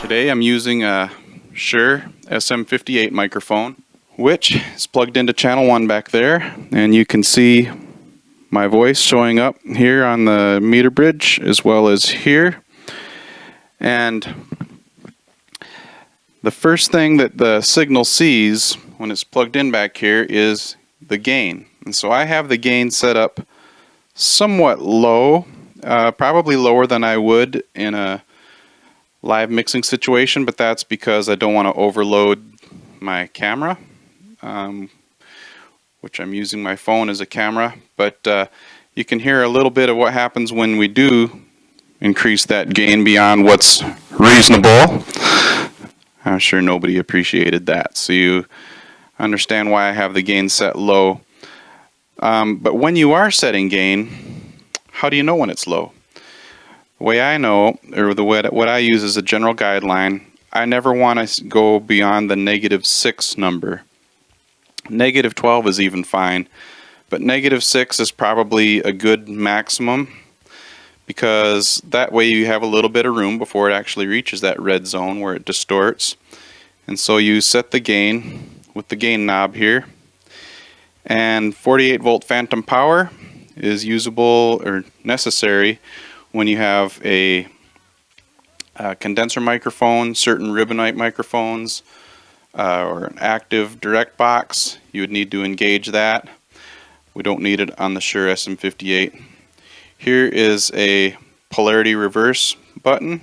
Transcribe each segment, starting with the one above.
Today I'm using a Shure SM58 microphone, which is plugged into channel 1 back there, and you can see my voice showing up here on the meter bridge as well as here. And the first thing that the signal sees when it's plugged in back here is the gain. And so I have the gain set up somewhat low, probably lower than I would in a live mixing situation, but that's because I don't want to overload my camera, which I'm using my phone as a camera. But you can hear a little bit of what happens when we do increase that gain beyond what's reasonable. I'm sure nobody appreciated that, so you understand why I have the gain set low. But when you are setting gain, how do you know when it's low? The way I know, or what I use as a general guideline, I never want to go beyond the -6 number. -12 is even fine, but -6 is probably a good maximum, because that way you have a little bit of room before it actually reaches that red zone where it distorts. And so you set the gain with the gain knob here, and 48 volt phantom power is usable or necessary when you have a condenser microphone, certain ribbonite microphones, or an active direct box. You would need to engage that. We don't need it on the Shure SM58. Here is a polarity reverse button.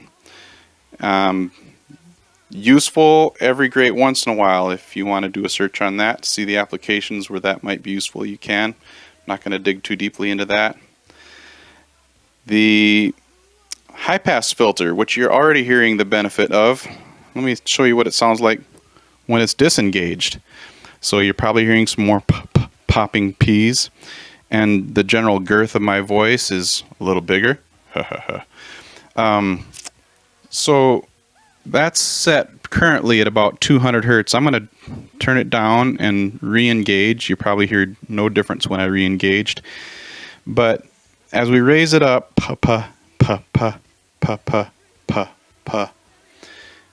Useful every great once in a while. If you want to do a search on that, see the applications where that might be useful, you can. I'm not going to dig too deeply into that. The high pass filter, which you're already hearing the benefit of. Let me show you what it sounds like when it's disengaged. So you're probably hearing some more popping P's, and the general girth of my voice is a little bigger. So that's set currently at about 200 hertz. I'm going to turn it down and re-engage. You probably hear no difference when I re-engaged. But as we raise it up,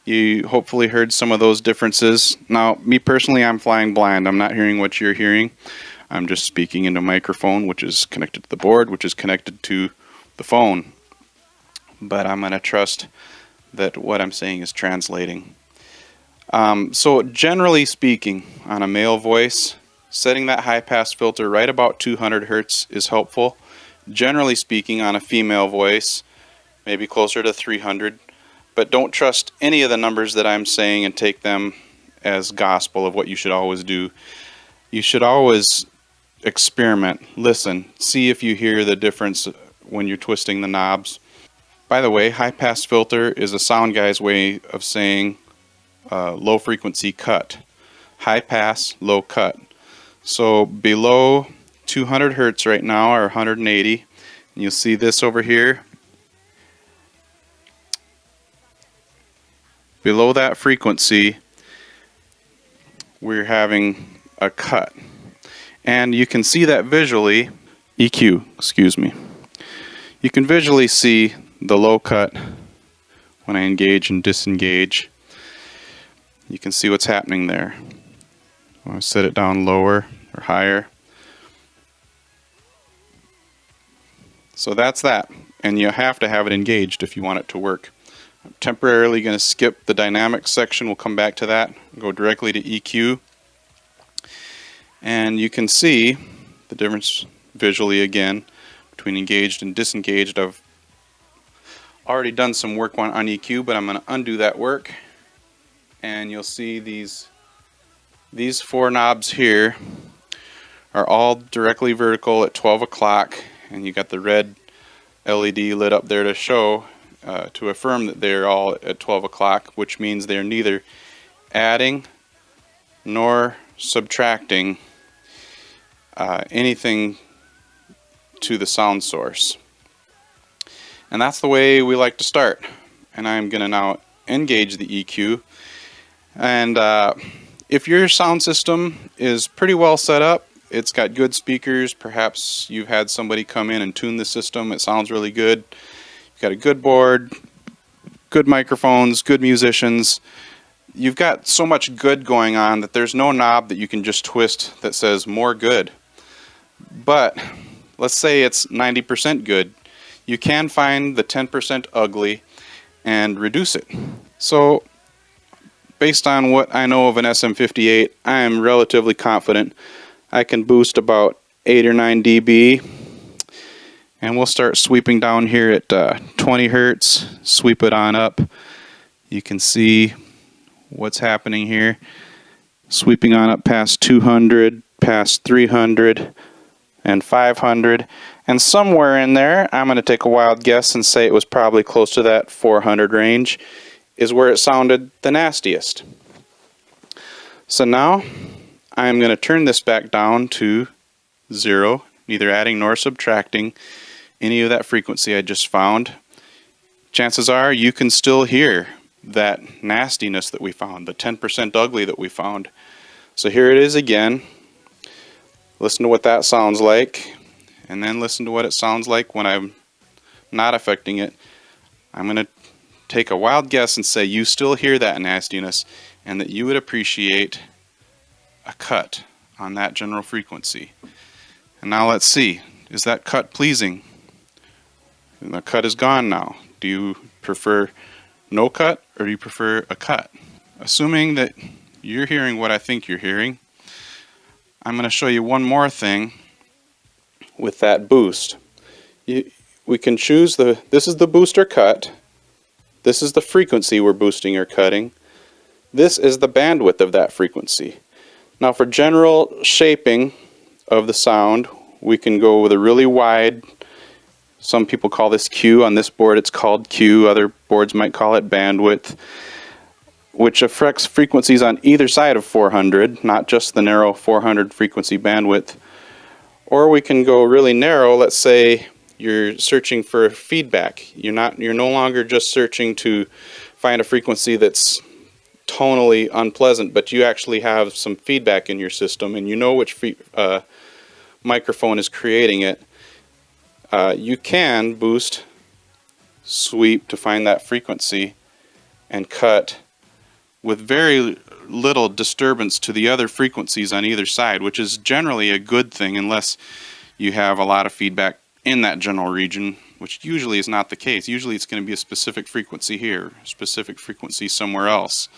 you hopefully heard some of those differences. Now, me personally, I'm flying blind. I'm not hearing what you're hearing. I'm just speaking into a microphone, which is connected to the board, which is connected to the phone. But I'm going to trust that what I'm saying is translating. So generally speaking, on a male voice, setting that high pass filter right about 200 hertz is helpful. Generally speaking, on a female voice, maybe closer to 300, but don't trust any of the numbers that I'm saying and take them as gospel of what you should always do. You should always experiment, listen, see if you hear the difference when you're twisting the knobs. By the way, high pass filter is a sound guy's way of saying low frequency cut. High pass, low cut. So below 200 hertz right now, or 180, and you'll see this over here. Below that frequency, we're having a cut. And you can see that visually, EQ, excuse me. You can visually see the low cut when I engage and disengage. You can see what's happening there. When I set it down lower or higher. So that's that. And you have to have it engaged if you want it to work. I'm temporarily going to skip the dynamics section. We'll come back to that. Go directly to EQ. And you can see the difference visually again between engaged and disengaged. I've already done some work on EQ, but I'm going to undo that work. And you'll see these 4 knobs here are all directly vertical at 12 o'clock. And you got the red LED lit up there to show, to affirm that they're all at 12 o'clock, which means they're neither adding nor subtracting anything to the sound source. And that's the way we like to start. And I'm going to now engage the EQ. And if your sound system is pretty well set up, it's got good speakers, perhaps you've had somebody come in and tune the system, it sounds really good, you've got a good board, good microphones, good musicians. You've got so much good going on that there's no knob that you can just twist that says more good. But let's say it's 90% good. You can find the 10% ugly and reduce it. So based on what I know of an SM58, I am relatively confident I can boost about 8 or 9 dB. And we'll start sweeping down here at 20 hertz, sweep it on up. You can see what's happening here. Sweeping on up past 200, past 300, and 500. And somewhere in there, I'm going to take a wild guess and say it was probably close to that 400 range, is where it sounded the nastiest. So now, I'm going to turn this back down to 0, neither adding nor subtracting any of that frequency I just found. Chances are you can still hear that nastiness that we found, the 10% ugly that we found. So here it is again. Listen to what that sounds like, and then listen to what it sounds like when I'm not affecting it. I'm going to take a wild guess and say you still hear that nastiness, and that you would appreciate a cut on that general frequency. And now let's see, is that cut pleasing? And the cut is gone now. Do you prefer no cut, or do you prefer a cut? Assuming that you're hearing what I think you're hearing, I'm going to show you one more thing with that boost. We can choose this is the boost or cut. This is the frequency we're boosting or cutting. This is the bandwidth of that frequency. Now for general shaping of the sound, we can go with a really wide, some people call this Q. On this board it's called Q. Other boards might call it bandwidth, which affects frequencies on either side of 400, not just the narrow 400 frequency bandwidth. Or we can go really narrow. Let's say you're searching for feedback. You're no longer just searching to find a frequency that's tonally unpleasant, but you actually have some feedback in your system and you know which microphone is creating it. You can boost, sweep to find that frequency, and cut with very little disturbance to the other frequencies on either side, which is generally a good thing unless you have a lot of feedback in that general region, which usually is not the case. Usually it's going to be a specific frequency here, a specific frequency somewhere else.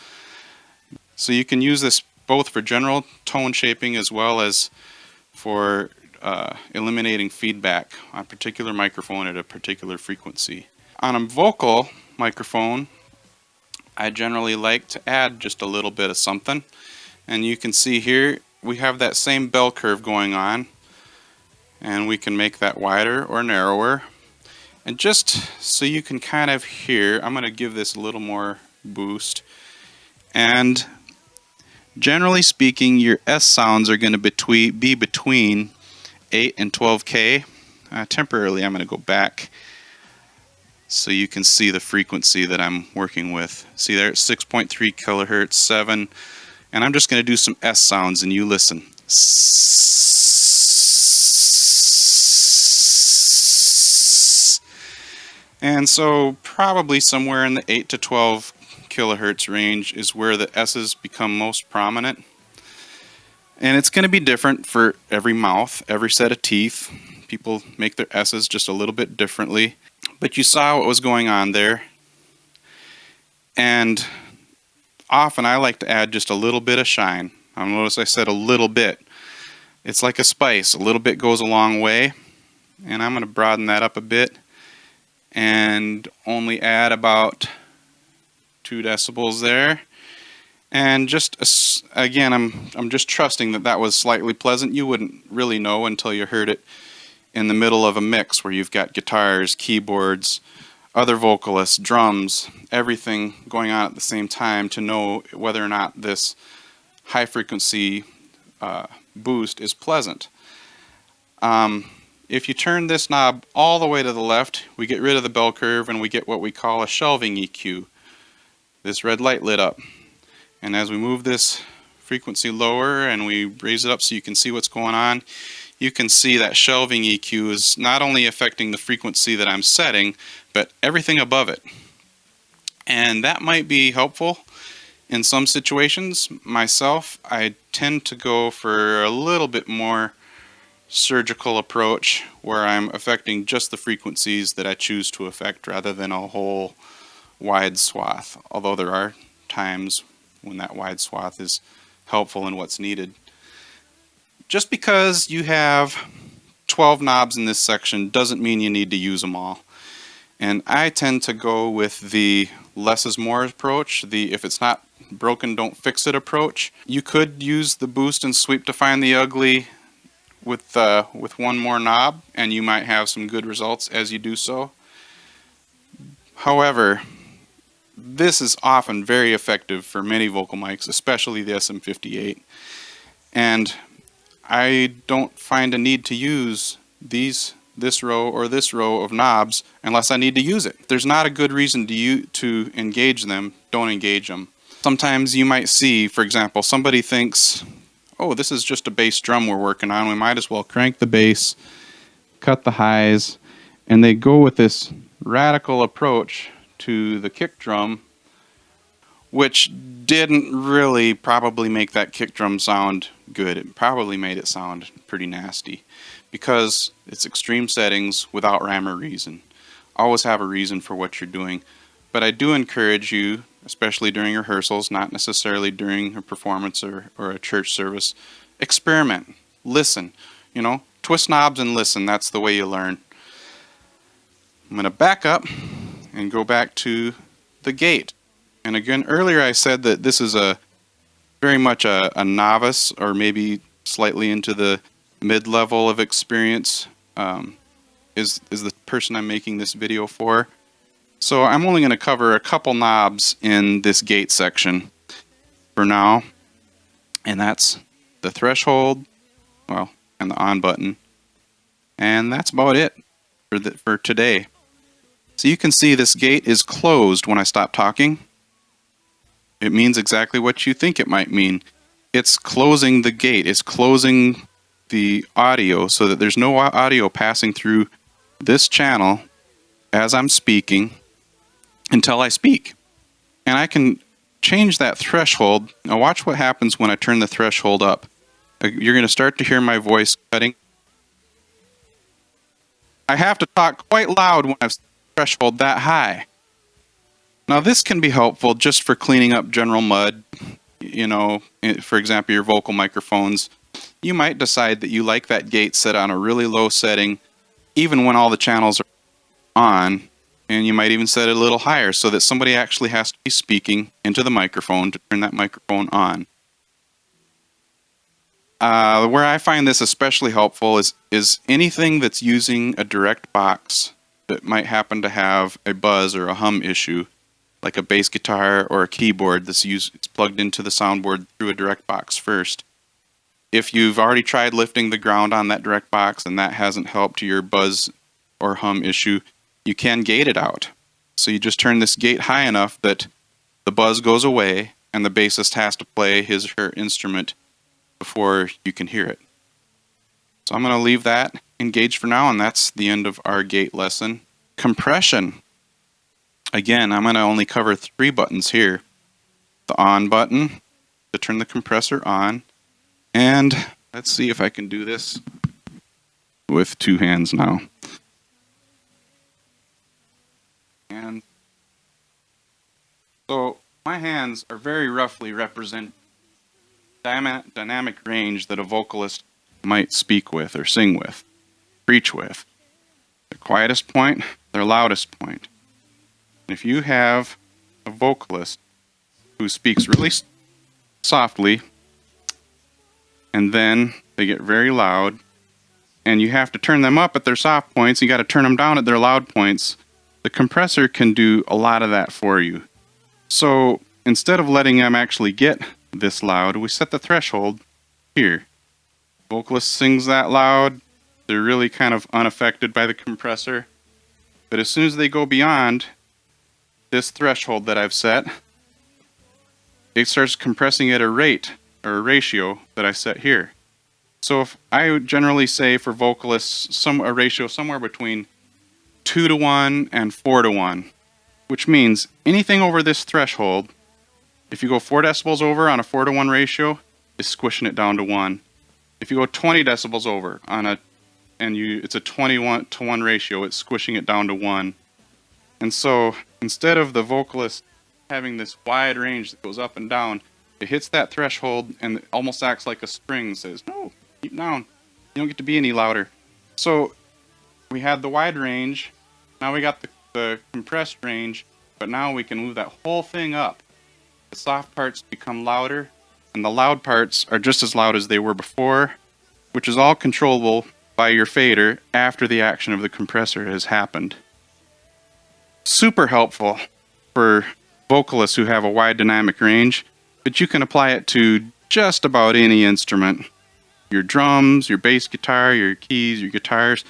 So you can use this both for general tone shaping as well as for eliminating feedback on a particular microphone at a particular frequency. On a vocal microphone, I generally like to add just a little bit of something, and you can see here we have that same bell curve going on, and we can make that wider or narrower. And just so you can kind of hear, I'm going to give this a little more boost, and generally speaking your S sounds are going to be between 8 and 12K. Temporarily I'm going to go back so you can see the frequency that I'm working with. See there, it's 6.3 kilohertz, 7, and I'm just going to do some S sounds and you listen. And so probably somewhere in the 8 to 12 kilohertz range is where the S's become most prominent. And it's going to be different for every mouth, every set of teeth. People make their S's just a little bit differently. But you saw what was going on there. And often I like to add just a little bit of shine. Notice I said a little bit. It's like a spice. A little bit goes a long way. And I'm going to broaden that up a bit and only add about 2 decibels there. And just again, I'm just trusting that that was slightly pleasant. You wouldn't really know until you heard it in the middle of a mix where you've got guitars, keyboards, other vocalists, drums, everything going on at the same time to know whether or not this high frequency boost is pleasant. If you turn this knob all the way to the left, we get rid of the bell curve and we get what we call a shelving EQ. This red light lit up. And as we move this frequency lower and we raise it up so you can see what's going on, you can see that shelving EQ is not only affecting the frequency that I'm setting, but everything above it. And that might be helpful in some situations. Myself, I tend to go for a little bit more surgical approach where I'm affecting just the frequencies that I choose to affect rather than a whole wide swath, although there are times when that wide swath is helpful in what's needed. Just because you have 12 knobs in this section doesn't mean you need to use them all. And I tend to go with the less is more approach, the if it's not broken, don't fix it approach. You could use the boost and sweep to find the ugly with one more knob, and you might have some good results as you do so. However, this is often very effective for many vocal mics, especially the SM58. And I don't find a need to use this row or this row of knobs unless I need to use it. There's not a good reason to engage them. Don't engage them. Sometimes you might see, for example, somebody thinks, oh, this is just a bass drum we're working on. We might as well crank the bass, cut the highs, and they go with this radical approach to the kick drum, which didn't really probably make that kick drum sound good. It probably made it sound pretty nasty because it's extreme settings without rhyme or reason. Always have a reason for what you're doing. But I do encourage you, especially during rehearsals, not necessarily during a performance or a church service, experiment, listen, twist knobs and listen. That's the way you learn. I'm going to back up and go back to the gate. And again, earlier I said that this is very much a novice, or maybe slightly into the mid-level of experience, is the person I'm making this video for. So I'm only going to cover a couple knobs in this gate section for now, and that's the threshold, and the on button, and that's about it for today. So you can see this gate is closed when I stop talking. It means exactly what you think it might mean. It's closing the gate. It's closing the audio so that there's no audio passing through this channel as I'm speaking until I speak. And I can change that threshold. Now watch what happens when I turn the threshold up. You're going to start to hear my voice cutting. I have to talk quite loud when I've set the threshold that high. Now this can be helpful just for cleaning up general mud. For example, your vocal microphones. You might decide that you like that gate set on a really low setting, even when all the channels are on, and you might even set it a little higher so that somebody actually has to be speaking into the microphone to turn that microphone on. Where I find this especially helpful is anything that's using a direct box that might happen to have a buzz or a hum issue, like a bass guitar or a keyboard it's plugged into the soundboard through a direct box first. If you've already tried lifting the ground on that direct box and that hasn't helped your buzz or hum issue, you can gate it out. So you just turn this gate high enough that the buzz goes away and the bassist has to play his or her instrument before you can hear it. So I'm going to leave that engaged for now, and that's the end of our gate lesson. Compression. Again, I'm going to only cover 3 buttons here. The on button to turn the compressor on. And let's see if I can do this with 2 hands now. And so my hands are very roughly represent dynamic range that a vocalist might speak with or sing with, preach with. Their quietest point, their loudest point. If you have a vocalist who speaks really softly, and then they get very loud, and you have to turn them up at their soft points, you got to turn them down at their loud points, the compressor can do a lot of that for you. So instead of letting them actually get this loud, we set the threshold here. Vocalist sings that loud, they're really kind of unaffected by the compressor. But as soon as they go beyond this threshold that I've set, it starts compressing at a rate or a ratio that I set here. So if I would generally say for vocalists a ratio somewhere between 2 to 1 and 4 to 1, which means anything over this threshold, if you go 4 decibels over on a 4:1 ratio, is squishing it down to 1. If you go 20 decibels over on it's a 20:1 ratio, it's squishing it down to 1. And so instead of the vocalist having this wide range that goes up and down, it hits that threshold and it almost acts like a spring, says, no, keep down. You don't get to be any louder. So we had the wide range, now we got the compressed range, but now we can move that whole thing up. The soft parts become louder, and the loud parts are just as loud as they were before, which is all controllable by your fader after the action of the compressor has happened. Super helpful for vocalists who have a wide dynamic range, but you can apply it to just about any instrument. Your drums, your bass guitar, your keys, your guitars,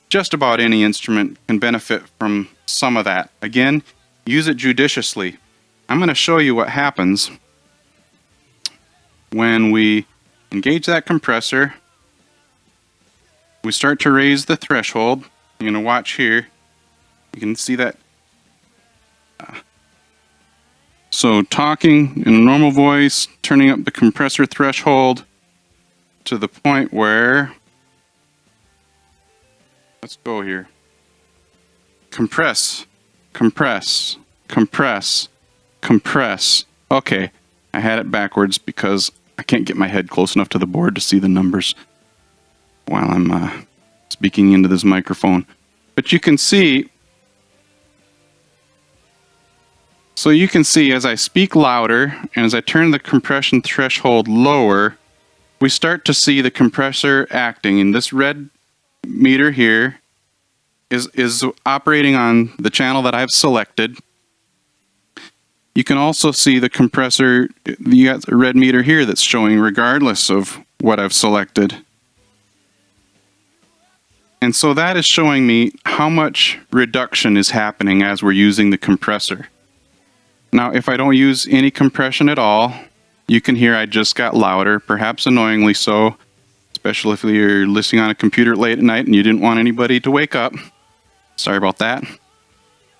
just about any instrument can benefit from some of that. Again, use it judiciously. I'm going to show you what happens when we engage that compressor. We start to raise the threshold. You're going to watch here. You can see that. So talking in a normal voice, turning up the compressor threshold to the point where, let's go here. Compress, compress, compress, compress. Okay, I had it backwards because I can't get my head close enough to the board to see the numbers while I'm speaking into this microphone. But you can see, as I speak louder and as I turn the compression threshold lower, we start to see the compressor acting. And this red meter here is operating on the channel that I've selected. You can also see the compressor, you got a red meter here that's showing regardless of what I've selected. And so that is showing me how much reduction is happening as we're using the compressor. Now, if I don't use any compression at all, you can hear I just got louder, perhaps annoyingly so, especially if you're listening on a computer late at night and you didn't want anybody to wake up. Sorry about that.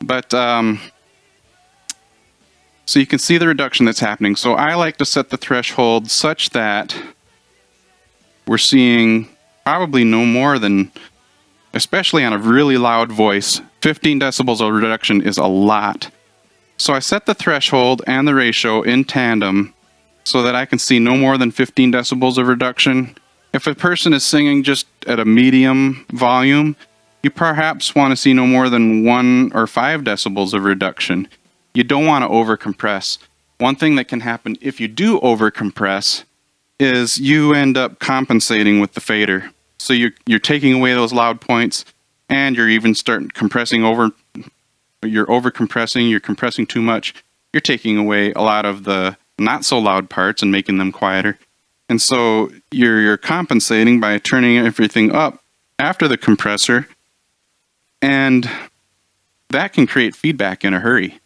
But, so you can see the reduction that's happening. So I like to set the threshold such that we're seeing probably no more than, especially on a really loud voice, 15 decibels of reduction is a lot. So I set the threshold and the ratio in tandem so that I can see no more than 15 decibels of reduction. If a person is singing just at a medium volume, you perhaps want to see no more than 1 or 5 decibels of reduction. You don't want to overcompress. One thing that can happen if you do overcompress is you end up compensating with the fader. So you're taking away those loud points, and you're even starting compressing over. You're overcompressing, you're compressing too much. You're taking away a lot of the not so loud parts and making them quieter. And so you're compensating by turning everything up after the compressor, and that can create feedback in a hurry.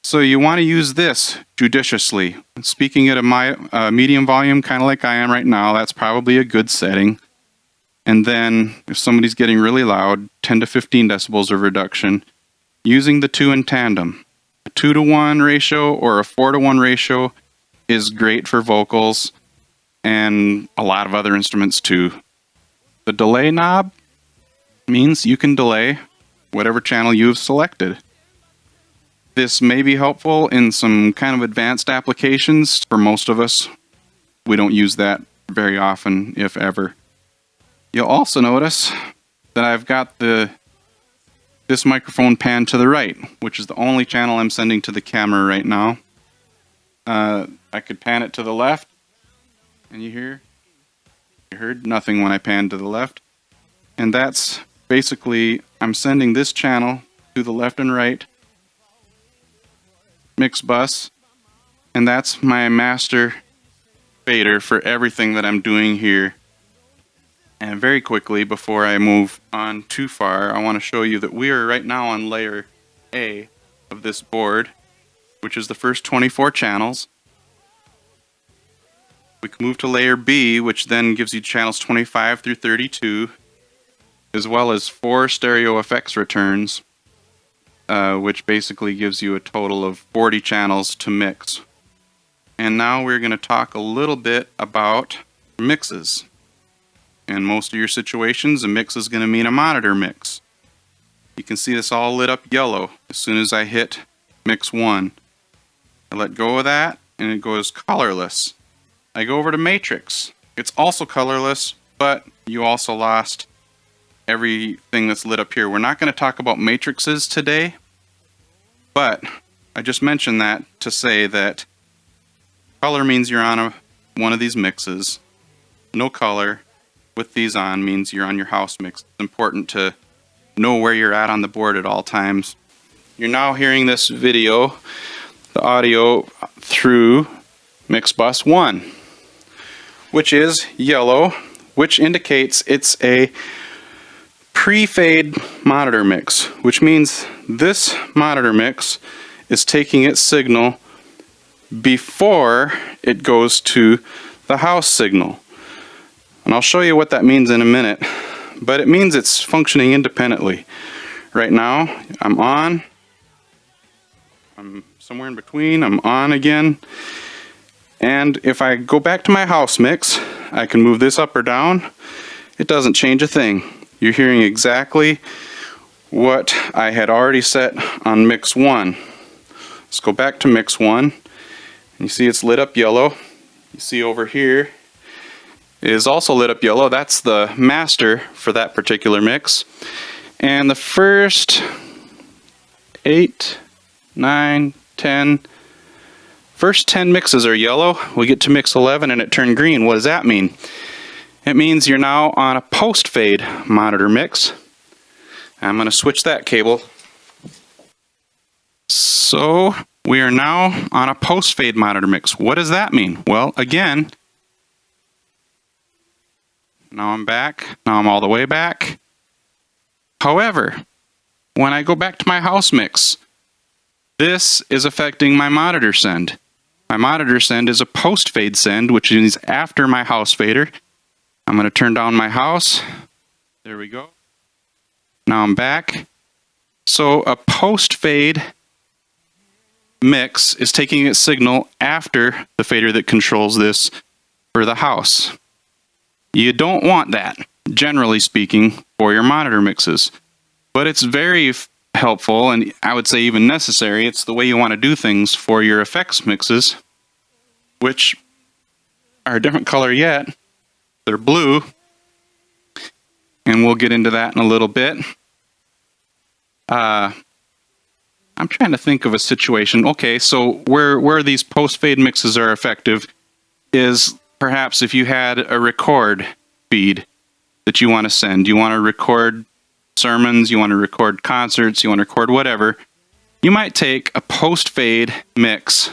So you want to use this judiciously. Speaking at a medium volume, kind of like I am right now, that's probably a good setting. And then if somebody's getting really loud, 10 to 15 decibels of reduction, using the two in tandem. A 2-to-1 ratio or a 4-to-1 ratio is great for vocals and a lot of other instruments too. The delay knob means you can delay whatever channel you've selected. This may be helpful in some kind of advanced applications. For most of us, we don't use that very often, if ever. You'll also notice that I've got this microphone panned to the right, which is the only channel I'm sending to the camera right now. I could pan it to the left, and you heard nothing when I panned to the left. And that's basically, I'm sending this channel to the left and right mix bus, and that's my master fader for everything that I'm doing here. And very quickly, before I move on too far, I want to show you that we are right now on layer A of this board, which is the first 24 channels. We can move to layer B, which then gives you channels 25 through 32, as well as 4 stereo effects returns. which basically gives you a total of 40 channels to mix. And now we're going to talk a little bit about mixes. In most of your situations, a mix is going to mean a monitor mix. You can see this all lit up yellow as soon as I hit mix 1. I let go of that and it goes colorless. I go over to matrix. It's also colorless, but you also lost everything that's lit up here. We're not going to talk about matrices today, but I just mentioned that to say that color means you're on one of these mixes. No color with these on means you're on your house mix. It's important to know where you're at on the board at all times. You're now hearing this video, the audio, through mix bus 1, which is yellow, which indicates it's a pre-fade monitor mix, which means this monitor mix is taking its signal before it goes to the house signal. And I'll show you what that means in a minute, but it means it's functioning independently. Right now, I'm on, I'm somewhere in between, I'm on again, and if I go back to my house mix, I can move this up or down. It doesn't change a thing. You're hearing exactly what I had already set on mix 1. Let's go back to mix 1. You see it's lit up yellow. You see over here is also lit up yellow. That's the master for that particular mix. And the first 8, 9, 10, first 10 mixes are yellow. We get to mix 11 and it turned green. What does that mean? It means you're now on a post-fade monitor mix. I'm going to switch that cable. So we are now on a post-fade monitor mix. What does that mean? Well, again, now I'm back. Now I'm all the way back. However, when I go back to my house mix, this is affecting my monitor send. My monitor send is a post-fade send, which is after my house fader. I'm going to turn down my house. There we go. Now I'm back. So a post-fade mix is taking its signal after the fader that controls this for the house. You don't want that, generally speaking, for your monitor mixes. But it's very helpful, and I would say even necessary. It's the way you want to do things for your effects mixes, which are a different color yet. They're blue, and we'll get into that in a little bit. I'm trying to think of a situation. Okay, so where these post-fade mixes are effective is perhaps if you had a record feed that you want to send. You want to record sermons, you want to record concerts, you want to record whatever. You might take a post-fade mix.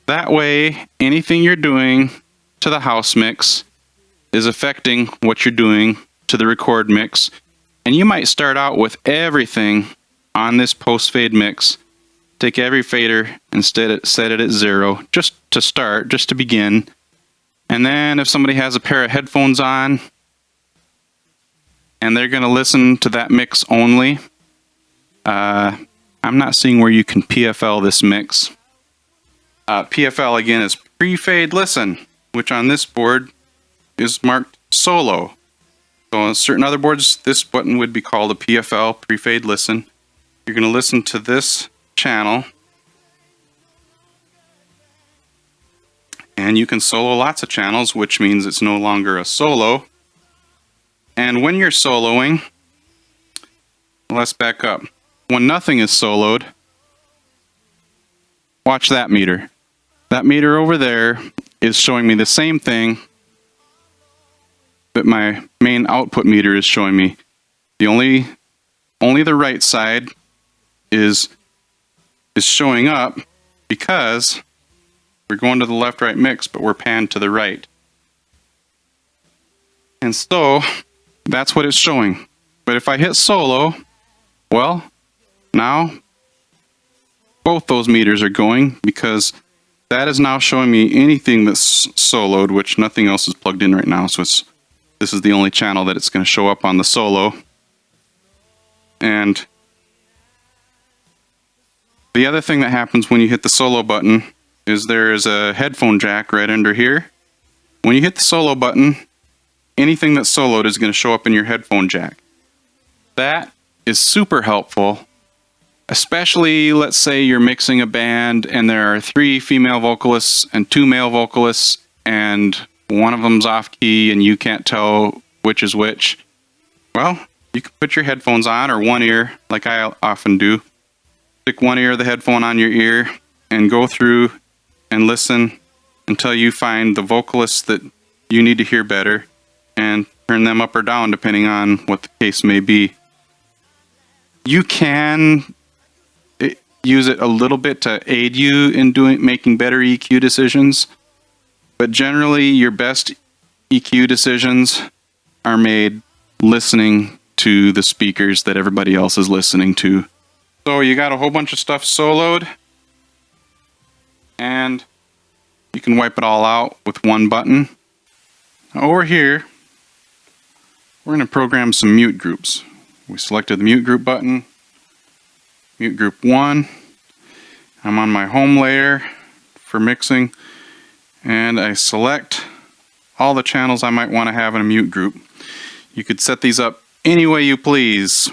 That way, anything you're doing to the house mix is affecting what you're doing to the record mix. And you might start out with everything on this post-fade mix. Take every fader and set it at 0, just to start, just to begin. And then if somebody has a pair of headphones on, and they're going to listen to that mix only, I'm not seeing where you can PFL this mix. PFL, again, is pre-fade listen, which on this board is marked solo. So on certain other boards, this button would be called a PFL, pre-fade listen. You're going to listen to this channel. And you can solo lots of channels, which means it's no longer a solo. And when you're soloing, let's back up. When nothing is soloed, watch that meter. That meter over there is showing me the same thing that my main output meter is showing me. Only the right side is showing up because we're going to the left-right mix, but we're panned to the right. And so that's what it's showing. But if I hit solo, well, now both those meters are going because that is now showing me anything that's soloed, which nothing else is plugged in right now. So this is the only channel that it's going to show up on the solo. And The other thing that happens when you hit the solo button is there is a headphone jack right under here. When you hit the solo button, anything that's soloed is going to show up in your headphone jack. That is super helpful, especially let's say you're mixing a band and there are 3 female vocalists and 2 male vocalists and one of them's off key and you can't tell which is which. Well, you can put your headphones on, or one ear like I often do. Stick one ear of the headphone on your ear and go through and listen until you find the vocalists that you need to hear better and turn them up or down depending on what the case may be. You can use it a little bit to aid you in making better EQ decisions, but generally your best EQ decisions are made listening to the speakers that everybody else is listening to. So you got a whole bunch of stuff soloed, and you can wipe it all out with one button. Over here, we're going to program some mute groups. We selected the mute group button, mute group 1. I'm on my home layer for mixing, and I select all the channels I might want to have in a mute group. You could set these up any way you please.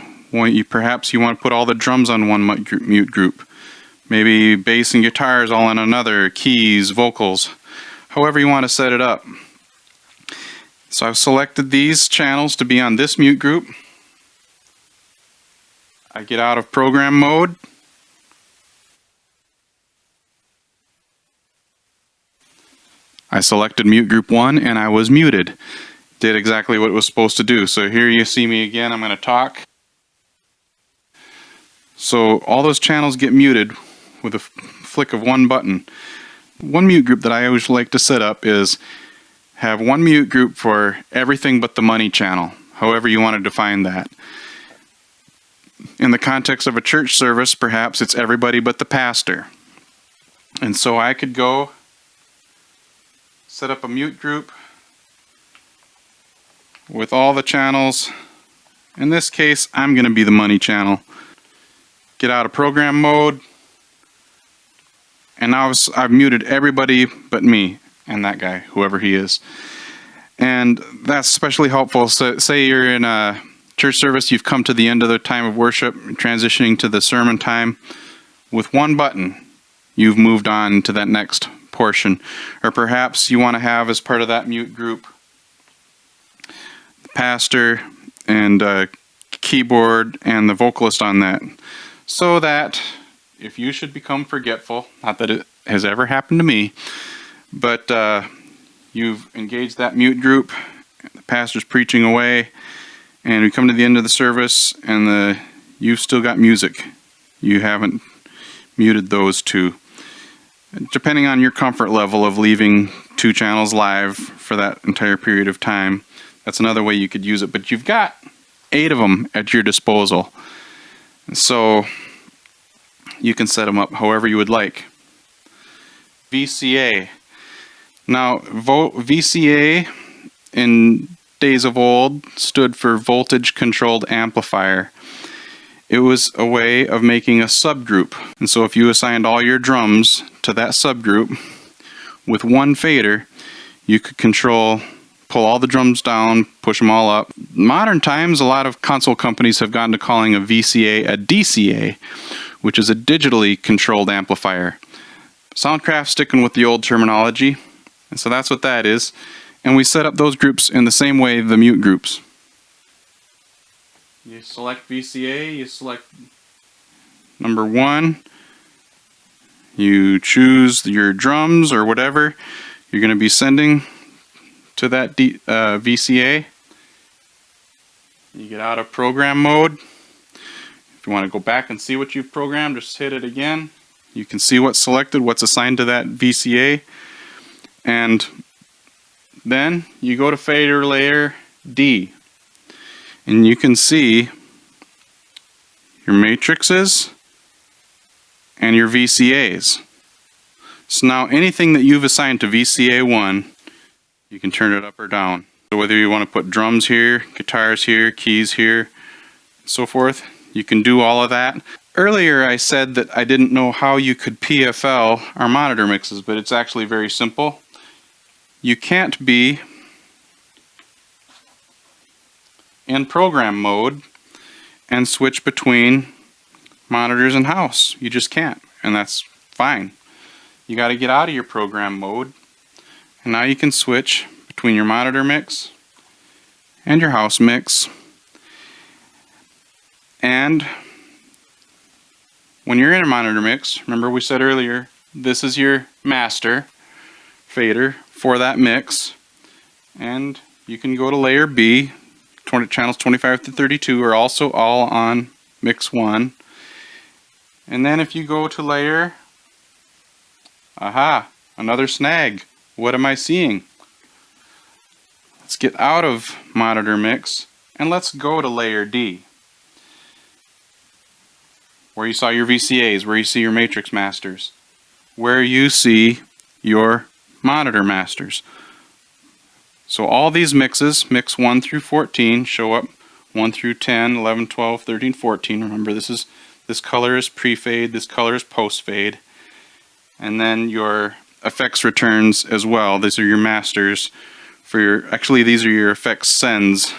Perhaps you want to put all the drums on one mute group. Maybe bass and guitars all on another, keys, vocals, however you want to set it up. So I've selected these channels to be on this mute group. I get out of program mode. I selected mute group 1 and I was muted. Did exactly what it was supposed to do. So here you see me again. I'm going to talk. So all those channels get muted with a flick of one button. One mute group that I always like to set up is have one mute group for everything but the money channel, however you want to define that. In the context of a church service, perhaps it's everybody but the pastor. And so I could go set up a mute group with all the channels. In this case, I'm going to be the money channel. Get out of program mode, and now I've muted everybody but me and that guy, whoever he is. And that's especially helpful. So say you're in a church service, you've come to the end of the time of worship, transitioning to the sermon time. With one button, you've moved on to that next portion. Or perhaps you want to have, as part of that mute group, the pastor and keyboard and the vocalist on that. So that if you should become forgetful, not that it has ever happened to me, but you've engaged that mute group, the pastor's preaching away, and we come to the end of the service and you've still got music. You haven't muted those two. Depending on your comfort level of leaving 2 channels live for that entire period of time, that's another way you could use it. But you've got 8 of them at your disposal. So you can set them up however you would like. VCA. Now, VCA in days of old stood for Voltage Controlled Amplifier. It was a way of making a subgroup. And so if you assigned all your drums to that subgroup with one fader, you could pull all the drums down, push them all up. Modern times, a lot of console companies have gotten to calling a VCA a DCA, which is a digitally controlled amplifier. Soundcraft sticking with the old terminology, and so that's what that is. And we set up those groups in the same way the mute groups. You select VCA, you select number 1, you choose your drums or whatever you're going to be sending to that VCA. You get out of program mode. If you want to go back and see what you've programmed, just hit it again. You can see what's selected, what's assigned to that VCA. And then you go to fader layer D. And you can see your matrices and your VCAs. So now anything that you've assigned to VCA 1, you can turn it up or down. So whether you want to put drums here, guitars here, keys here, and so forth, you can do all of that. Earlier I said that I didn't know how you could PFL our monitor mixes, but it's actually very simple. You can't be in program mode and switch between monitors and house. You just can't, and that's fine. You got to get out of your program mode, and now you can switch between your monitor mix and your house mix. And when you're in a monitor mix, remember we said earlier, this is your master fader for that mix, and you can go to layer B. Channels 25 to 32 are also all on mix 1. And then if you go to layer, another snag. What am I seeing? Let's get out of monitor mix and let's go to layer D, where you saw your VCAs, where you see your matrix masters, where you see your monitor masters. So all these mixes, mix 1 through 14, show up 1 through 10, 11, 12, 13, 14. Remember, this color is pre-fade, this color is post-fade. And then your effects returns as well. These are your masters for your, actually these are your effects sends.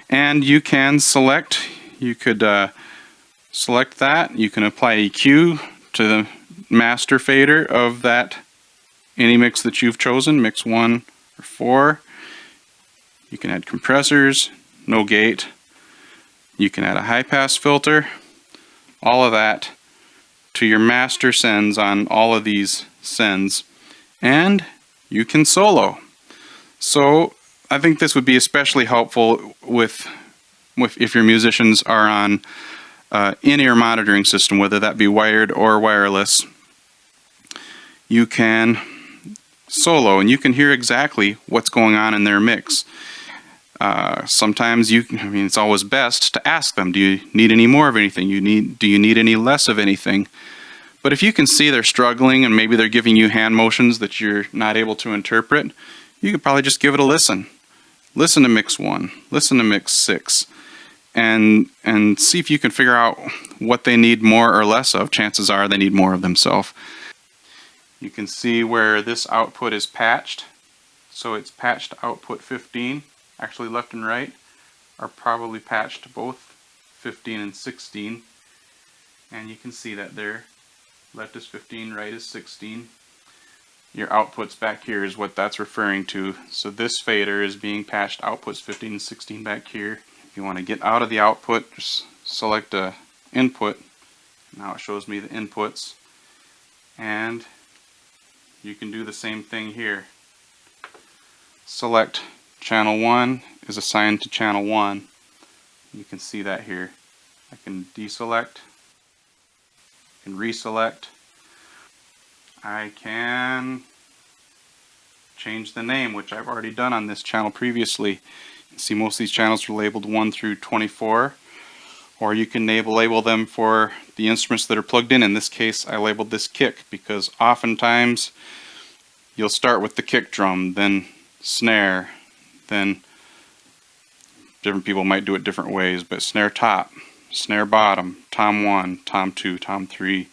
And you can select, you could select that, you can apply EQ to the master fader of that, any mix that you've chosen, mix 1 or 4. You can add compressors, no gate. You can add a high pass filter, all of that to your master sends on all of these sends. And you can solo. So I think this would be especially helpful with if your musicians are on in-ear monitoring system, whether that be wired or wireless. You can solo and you can hear exactly what's going on in their mix. Sometimes it's always best to ask them, do you need any more of anything? Do you need any less of anything? But if you can see they're struggling and maybe they're giving you hand motions that you're not able to interpret, you could probably just give it a listen. Listen to mix 1, listen to mix 6, and see if you can figure out what they need more or less of. Chances are they need more of themselves. You can see where this output is patched. So it's patched output 15. Actually, left and right are probably patched to both 15 and 16. And you can see that there. Left is 15, right is 16. Your outputs back here is what that's referring to. So this fader is being patched outputs 15 and 16 back here. If you want to get out of the output, just select a input. Now it shows me the inputs. And you can do the same thing here. Select channel 1 is assigned to channel 1. You can see that here. I can deselect, I can reselect, I can change the name, which I've already done on this channel previously. You can see most of these channels are labeled 1 through 24, or you can label them for the instruments that are plugged in. In this case, I labeled this kick because oftentimes you'll start with the kick drum, then snare, then different people might do it different ways, but snare top, snare bottom, tom 1, tom 2, tom 3,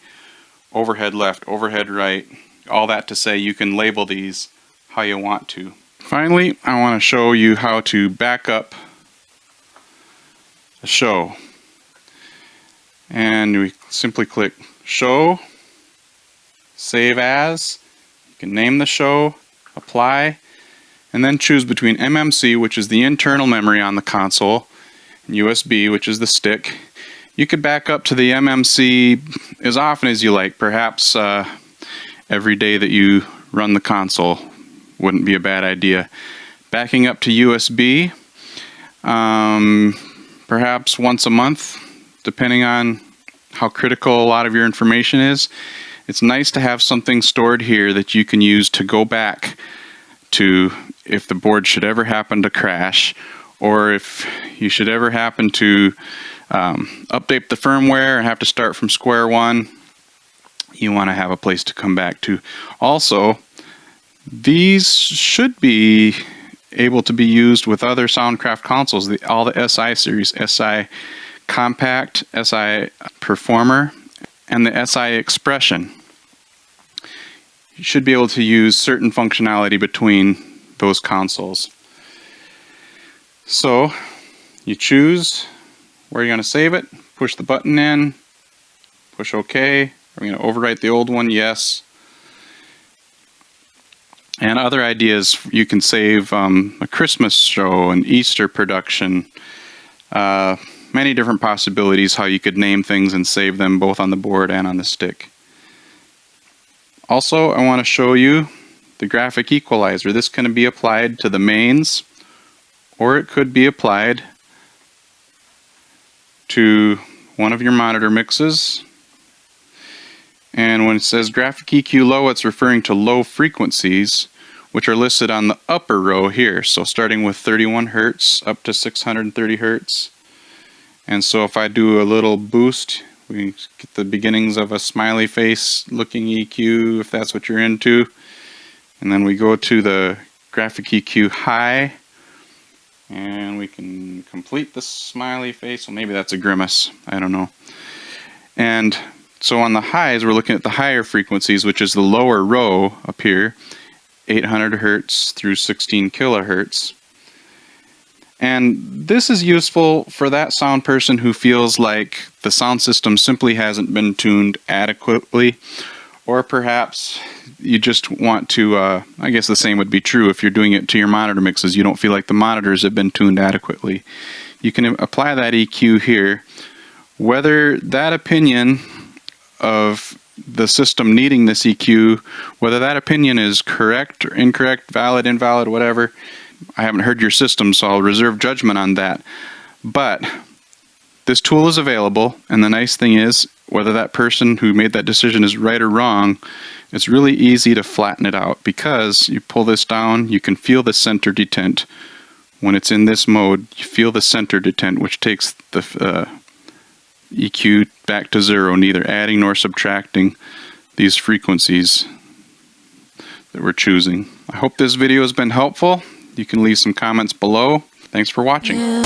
overhead left, overhead right, all that to say you can label these how you want to. Finally, I want to show you how to back up a show. And we simply click show, save as, you can name the show, apply, and then choose between MMC, which is the internal memory on the console, and USB, which is the stick. You could back up to the MMC as often as you like. Perhaps every day that you run the console wouldn't be a bad idea. Backing up to USB, perhaps once a month, depending on how critical a lot of your information is. It's nice to have something stored here that you can use to go back to if the board should ever happen to crash, or if you should ever happen to update the firmware and have to start from square one. You want to have a place to come back to. Also, these should be able to be used with other Soundcraft consoles, all the SI series, SI Compact, SI Performer, and the SI Expression. You should be able to use certain functionality between those consoles. So you choose where you're going to save it, push the button in, push OK. Are we going to overwrite the old one? Yes. And other ideas, you can save a Christmas show, an Easter production, many different possibilities how you could name things and save them both on the board and on the stick. Also, I want to show you the graphic equalizer. This can be applied to the mains, or it could be applied to one of your monitor mixes. And when it says graphic EQ low, it's referring to low frequencies, which are listed on the upper row here. So starting with 31 Hertz up to 630 Hertz. And so if I do a little boost, we get the beginnings of a smiley face looking EQ, if that's what you're into. And then we go to the graphic EQ high, and we can complete the smiley face. Well, maybe that's a grimace, I don't know. And so on the highs, we're looking at the higher frequencies, which is the lower row up here, 800 Hertz through 16 kilohertz. And this is useful for that sound person who feels like the sound system simply hasn't been tuned adequately, or perhaps you just want to, I guess the same would be true if you're doing it to your monitor mixes. You don't feel like the monitors have been tuned adequately. You can apply that EQ here. Whether that opinion of the system needing this EQ, whether that opinion is correct or incorrect, valid, invalid, whatever, I haven't heard your system, so I'll reserve judgment on that. But this tool is available, and the nice thing is, whether that person who made that decision is right or wrong, it's really easy to flatten it out, because you pull this down, you can feel the center detent. When it's in this mode, you feel the center detent, which takes the EQ back to zero, neither adding nor subtracting these frequencies that we're choosing. I hope this video has been helpful. You can leave some comments below. Thanks for watching.